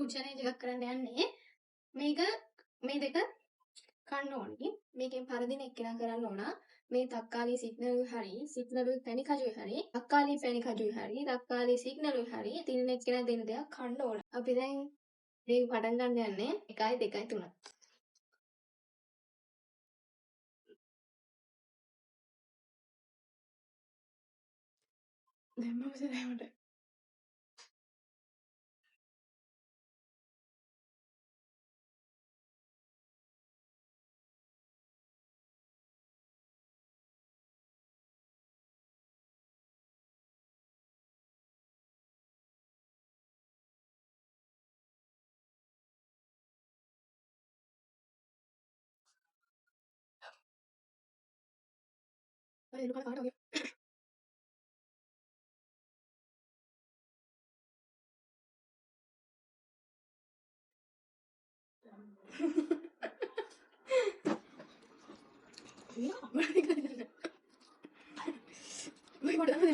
Food challenge එකක් කරන්න යන්නේ. මේක මේ දෙක කන්න ඕනේ. මේකෙන් පරදින එක්කෙනා කරන්න ඕන. මේ තක්කාලි සිග්නල් හරි සිග්නල් පැණි කජුයි හරි තක්කාලි පැණි කජුයි හරි තක්කාලි සිග්නල් හරි තින්න එක්කෙනා දෙන දෙයක් කන්න ඕන. අපි දැන් මේක පටන් ගන්න යන්නේ 1 2 3. දැන් මම සරයමට අර එළු කන කාට වගේ යා මම කරන්නේ මම කොට තමයි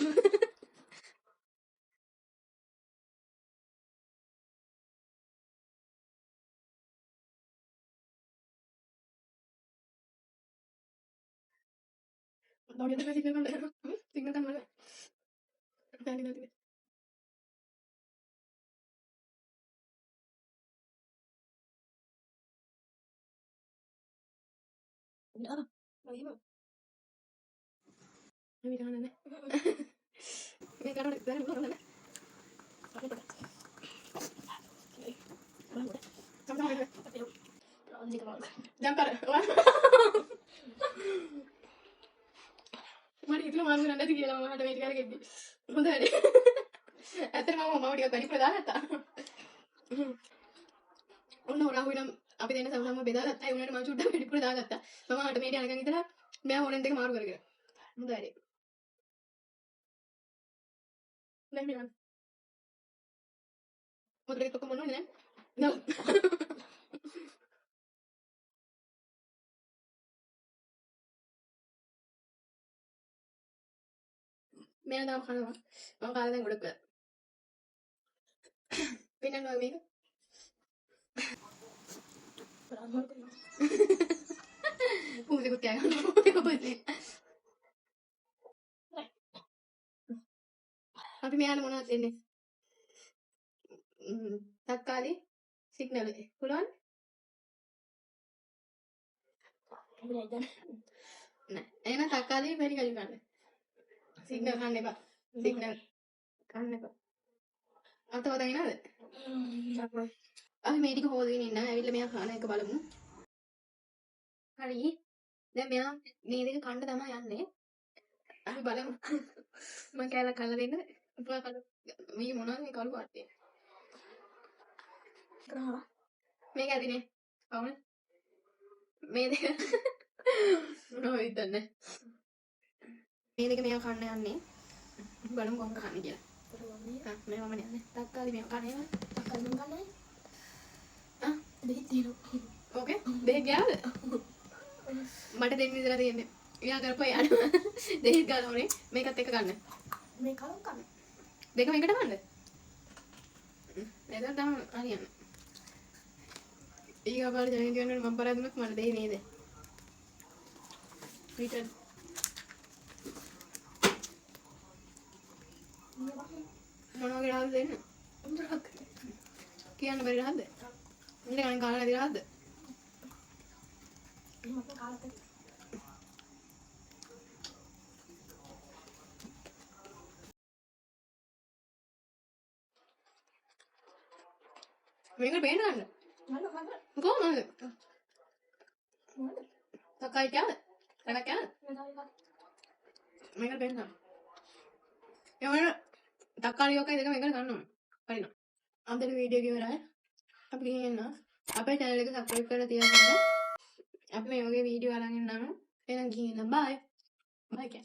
දවල් දෙක සිගනල් ගන්න සිගනල් ගන්න මම පැණි නැති යා මම මේ කරන්නේ මේ කරන්නේ දැන් මොනවද අපි පොඩ දැන් පාර මට හිතුණා මාරු වෙන්නේ නැති කියලා මම හට මේ ටික අරගෙද්දි හොඳ වැඩේ ඇත්තටම මම ටිකක් වැඩි ප්‍රදාගත්තා ඔන්න හොරාහුයි නම් අපි දෙන්න සමසම බෙදාගත්තා ඒ උනාට මම චුට්ටක් වැඩි ප්‍රදාගත්තා මම හට මේ ටික අරගෙන ඉඳලා මෙයා ඕනෙන් දෙක මාරු කරගෙන හොඳ වැඩේ දැන් මේ මොකද ඒක කොහොමද නෑ නෝ මෙයා දාම කනවා මම කාලා දැන් ගොඩක් වෙලා වෙනනවා මේක පූසෙකුත් කෑ ගන්නවා අපි මෙයාට මොනවද දෙන්නේ තක්කාලි සිග්නල් එක පුළුවන් නෑ එහෙනම් තක්කාලි පැණි කජු ගන්න සිග්නල් කන්න එපා සිග්නල් කන්න එපා අත හොදගෙන නේද අපි මේ ටික හොදගෙන ඉන්න ඇවිල්ලා මෙයා කන එක බලමු හරි දැන් මෙයා මේ දෙක කන්න තමයි යන්නේ අපි බලමු මම කැලලා කල්ලා දෙන්න උපා කල මේ මොනවද මේ කළු පාටේ කරා මේක ඇදිනේ පවුනේ මේ දෙක මොනවද හිතන්නේ මේ දෙක මෙයා කන්න යන්නේ බලමු කොහොමද කන්නේ කියලා මේ මම යන්නේ තක්කාලි මෙයා කන්නේ තක්කාලි මම කන්නේ දෙහි තියෙනවා ඕකේ දෙහි ගියාද මට දෙන්න විතර තියෙන්නේ එයා කරපුවා යාන දෙහිත් ගන්න ඕනේ මේකත් එක ගන්න මේ කලම් කන්න දෙකම එකට ගන්න එතන තමයි හරියන්නේ ඊගා පාර ජනෙන් කියනවනේ මම පරාද දුන්නොත් මට දෙයි නේද රිටර්න් මොනවා වගේ රහද දෙන්න කියන්න බැරි රහද ඉන්න ගණන් කාලා නැති රහද මම කාලා තියෙන්නේ මේක බේන ගන්න කොහොමද තක්කාලි කෑවද තක්කාලි කෑවද මේක බේන ගන්න එවන තක්කාලි ඔකයි දෙක මේකට ගන්න ඕන හරිද අද වීඩියෝ එක ඉවරයි අපි ගිහින් එන්න අපේ channel එක subscribe කරලා තියාගන්න අපි මේ වගේ වීඩියෝ අරන් එන්නම් එහෙනම් ගිහින් එන්න bye bye